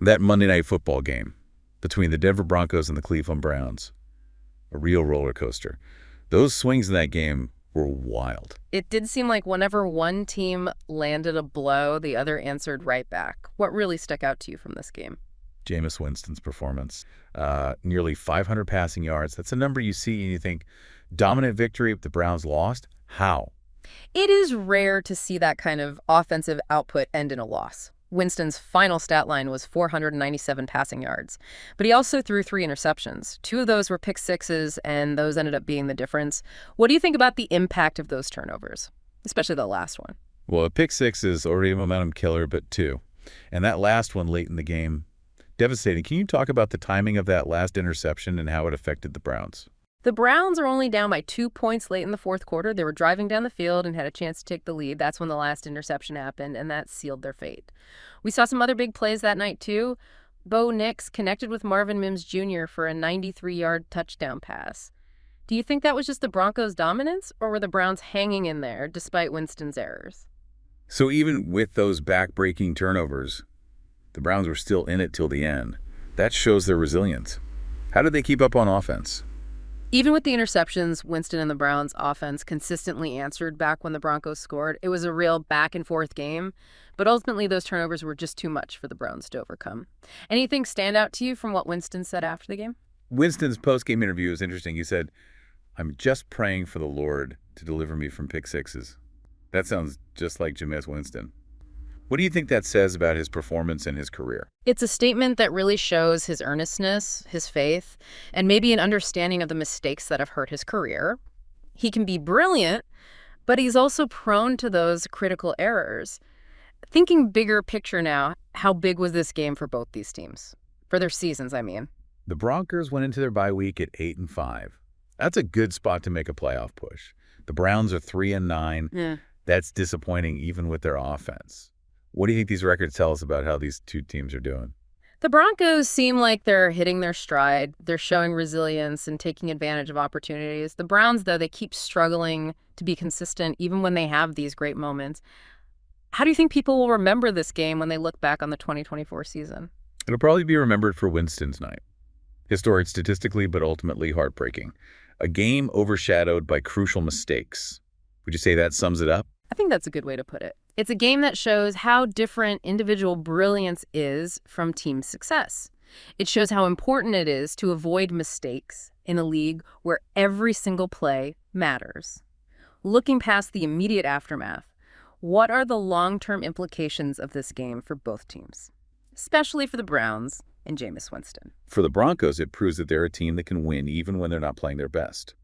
That Monday Night Football game between the Denver Broncos and the Cleveland Browns, a real roller coaster. Those swings in that game were wild. It did seem like whenever one team landed a blow, the other answered right back. What really stuck out to you from this game? Jameis Winston's performance. Nearly 500 passing yards. That's a number you see and you think, dominant victory, the Browns lost? How? It is rare to see that kind of offensive output end in a loss. Winston's final stat line was 497 passing yards, but he also threw 3 interceptions. 2 of those were pick-6s, and those ended up being the difference. What do you think about the impact of those turnovers, especially the last one? Well, a pick-6 is already a momentum killer, but 2. And that last one late in the game, devastating. Can you talk about the timing of that last interception and how it affected the Browns? The Browns are only down by 2 points late in the fourth quarter. They were driving down the field and had a chance to take the lead. That's when the last interception happened, and that sealed their fate. We saw some other big plays that night, too. Bo Nix connected with Marvin Mims Jr. for a 93-yard touchdown pass. Do you think that was just the Broncos' dominance, or were the Browns hanging in there despite Winston's errors? So even with those back-breaking turnovers, the Browns were still in it till the end. That shows their resilience. How did they keep up on offense? Even with the interceptions, Winston and the Browns' offense consistently answered back when the Broncos scored. It was a real back-and-forth game, but ultimately those turnovers were just too much for the Browns to overcome. Anything stand out to you from what Winston said after the game? Winston's post-game interview was interesting. He said, "I'm just praying for the Lord to deliver me from pick-6s." That sounds just like Jameis Winston. What do you think that says about his performance and his career? It's a statement that really shows his earnestness, his faith, and maybe an understanding of the mistakes that have hurt his career. He can be brilliant, but he's also prone to those critical errors. Thinking bigger picture now, how big was this game for both these teams? For their seasons, I mean. The Broncos went into their bye week at 8-5. That's a good spot to make a playoff push. The Browns are 3-9. Yeah. That's disappointing even with their offense. What do you think these records tell us about how these two teams are doing? The Broncos seem like they're hitting their stride. They're showing resilience and taking advantage of opportunities. The Browns, though, they keep struggling to be consistent even when they have these great moments. How do you think people will remember this game when they look back on the 2024 season? It'll probably be remembered for Winston's night. Historic statistically, but ultimately heartbreaking. A game overshadowed by crucial mistakes. Would you say that sums it up? I think that's a good way to put it. It's a game that shows how different individual brilliance is from team success. It shows how important it is to avoid mistakes in a league where every single play matters. Looking past the immediate aftermath, what are the long-term implications of this game for both teams, especially for the Browns and Jameis Winston? For the Broncos, it proves that they're a team that can win even when they're not playing their best.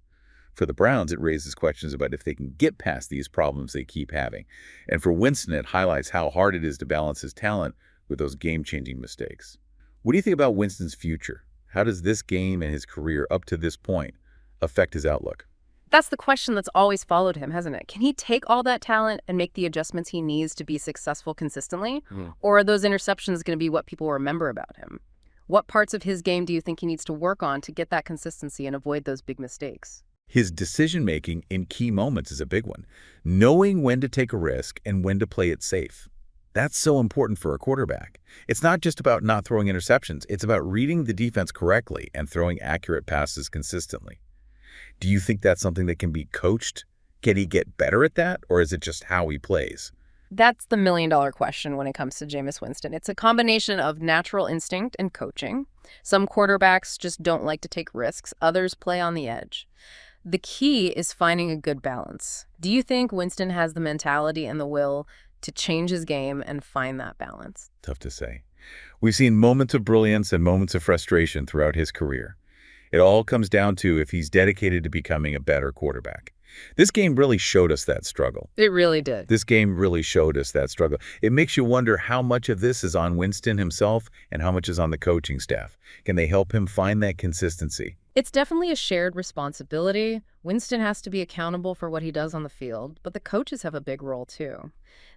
For the Browns, it raises questions about if they can get past these problems they keep having. And for Winston, it highlights how hard it is to balance his talent with those game-changing mistakes. What do you think about Winston's future? How does this game and his career up to this point affect his outlook? That's the question that's always followed him, hasn't it? Can he take all that talent and make the adjustments he needs to be successful consistently? Or are those interceptions going to be what people remember about him? What parts of his game do you think he needs to work on to get that consistency and avoid those big mistakes? His decision-making in key moments is a big one. Knowing when to take a risk and when to play it safe. That's so important for a quarterback. It's not just about not throwing interceptions. It's about reading the defense correctly and throwing accurate passes consistently. Do you think that's something that can be coached? Can he get better at that, or is it just how he plays? That's the million-dollar question when it comes to Jameis Winston. It's a combination of natural instinct and coaching. Some quarterbacks just don't like to take risks. Others play on the edge. The key is finding a good balance. Do you think Winston has the mentality and the will to change his game and find that balance? Tough to say. We've seen moments of brilliance and moments of frustration throughout his career. It all comes down to if he's dedicated to becoming a better quarterback. This game really showed us that struggle. It really did. This game really showed us that struggle. It makes you wonder how much of this is on Winston himself and how much is on the coaching staff. Can they help him find that consistency? It's definitely a shared responsibility. Winston has to be accountable for what he does on the field, but the coaches have a big role too.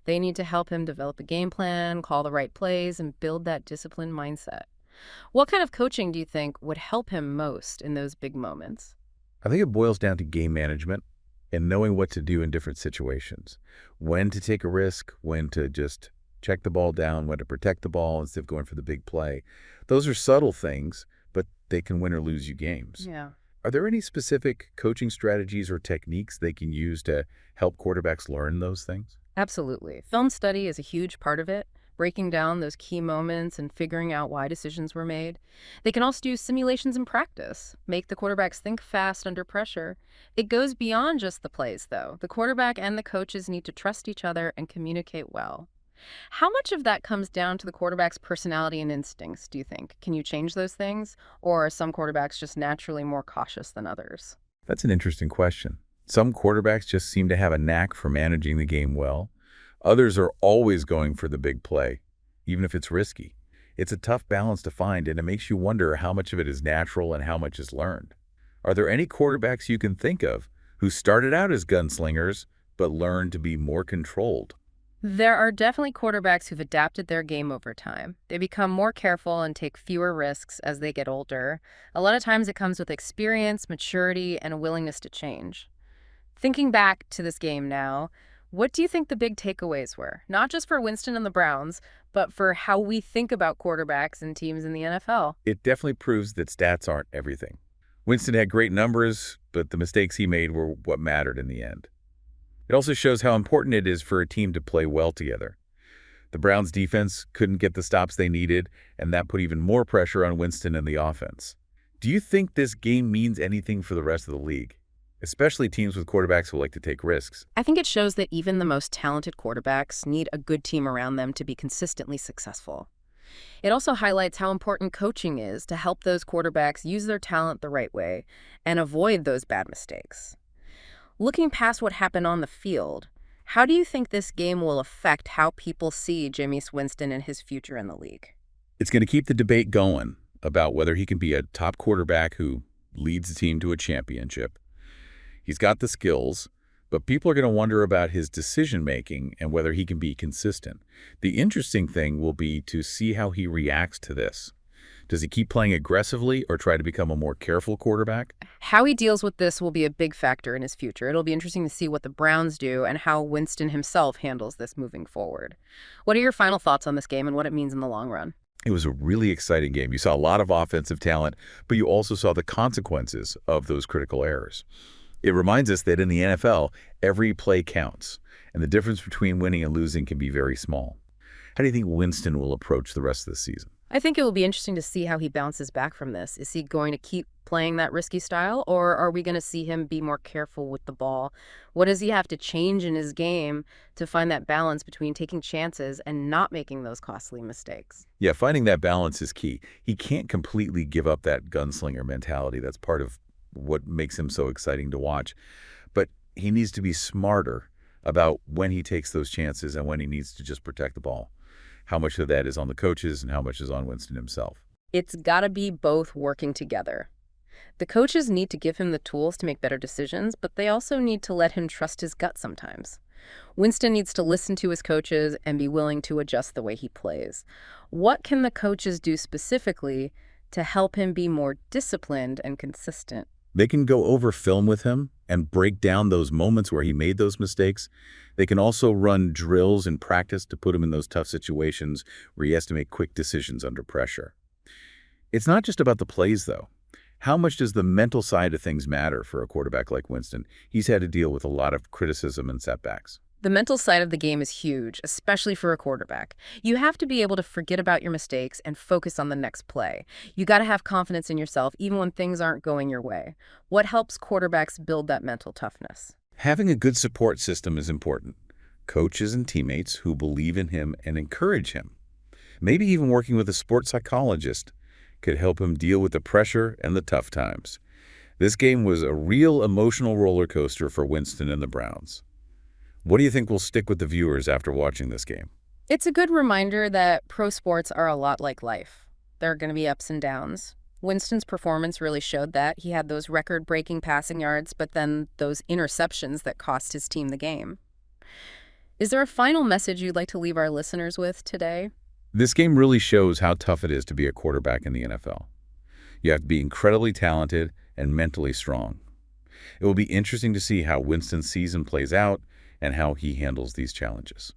They need to help him develop a game plan, call the right plays, and build that disciplined mindset. What kind of coaching do you think would help him most in those big moments? I think it boils down to game management and knowing what to do in different situations. When to take a risk, when to just check the ball down, when to protect the ball instead of going for the big play. Those are subtle things, but they can win or lose you games. Yeah. Are there any specific coaching strategies or techniques they can use to help quarterbacks learn those things? Absolutely. Film study is a huge part of it, breaking down those key moments and figuring out why decisions were made. They can also do simulations in practice, make the quarterbacks think fast under pressure. It goes beyond just the plays, though. The quarterback and the coaches need to trust each other and communicate well. How much of that comes down to the quarterback's personality and instincts, do you think? Can you change those things? Or are some quarterbacks just naturally more cautious than others? That's an interesting question. Some quarterbacks just seem to have a knack for managing the game well. Others are always going for the big play, even if it's risky. It's a tough balance to find, and it makes you wonder how much of it is natural and how much is learned. Are there any quarterbacks you can think of who started out as gunslingers but learned to be more controlled? There are definitely quarterbacks who've adapted their game over time. They become more careful and take fewer risks as they get older. A lot of times it comes with experience, maturity, and a willingness to change. Thinking back to this game now, what do you think the big takeaways were? Not just for Winston and the Browns, but for how we think about quarterbacks and teams in the NFL. It definitely proves that stats aren't everything. Winston had great numbers, but the mistakes he made were what mattered in the end. It also shows how important it is for a team to play well together. The Browns' defense couldn't get the stops they needed, and that put even more pressure on Winston and the offense. Do you think this game means anything for the rest of the league, especially teams with quarterbacks who like to take risks? I think it shows that even the most talented quarterbacks need a good team around them to be consistently successful. It also highlights how important coaching is to help those quarterbacks use their talent the right way and avoid those bad mistakes. Looking past what happened on the field, how do you think this game will affect how people see Jameis Winston and his future in the league? It's going to keep the debate going about whether he can be a top quarterback who leads the team to a championship. He's got the skills, but people are going to wonder about his decision-making and whether he can be consistent. The interesting thing will be to see how he reacts to this. Does he keep playing aggressively or try to become a more careful quarterback? How he deals with this will be a big factor in his future. It'll be interesting to see what the Browns do and how Winston himself handles this moving forward. What are your final thoughts on this game and what it means in the long run? It was a really exciting game. You saw a lot of offensive talent, but you also saw the consequences of those critical errors. It reminds us that in the NFL, every play counts, and the difference between winning and losing can be very small. How do you think Winston will approach the rest of the season? I think it will be interesting to see how he bounces back from this. Is he going to keep playing that risky style, or are we going to see him be more careful with the ball? What does he have to change in his game to find that balance between taking chances and not making those costly mistakes? Yeah, finding that balance is key. He can't completely give up that gunslinger mentality. That's part of what makes him so exciting to watch. But he needs to be smarter about when he takes those chances and when he needs to just protect the ball. How much of that is on the coaches and how much is on Winston himself? It's got to be both working together. The coaches need to give him the tools to make better decisions, but they also need to let him trust his gut sometimes. Winston needs to listen to his coaches and be willing to adjust the way he plays. What can the coaches do specifically to help him be more disciplined and consistent? They can go over film with him and break down those moments where he made those mistakes. They can also run drills in practice to put him in those tough situations where he has to make quick decisions under pressure. It's not just about the plays, though. How much does the mental side of things matter for a quarterback like Winston? He's had to deal with a lot of criticism and setbacks. The mental side of the game is huge, especially for a quarterback. You have to be able to forget about your mistakes and focus on the next play. You got to have confidence in yourself even when things aren't going your way. What helps quarterbacks build that mental toughness? Having a good support system is important. Coaches and teammates who believe in him and encourage him. Maybe even working with a sports psychologist could help him deal with the pressure and the tough times. This game was a real emotional roller coaster for Winston and the Browns. What do you think will stick with the viewers after watching this game? It's a good reminder that pro sports are a lot like life. There are going to be ups and downs. Winston's performance really showed that. He had those record-breaking passing yards, but then those interceptions that cost his team the game. Is there a final message you'd like to leave our listeners with today? This game really shows how tough it is to be a quarterback in the NFL. You have to be incredibly talented and mentally strong. It will be interesting to see how Winston's season plays out and how he handles these challenges.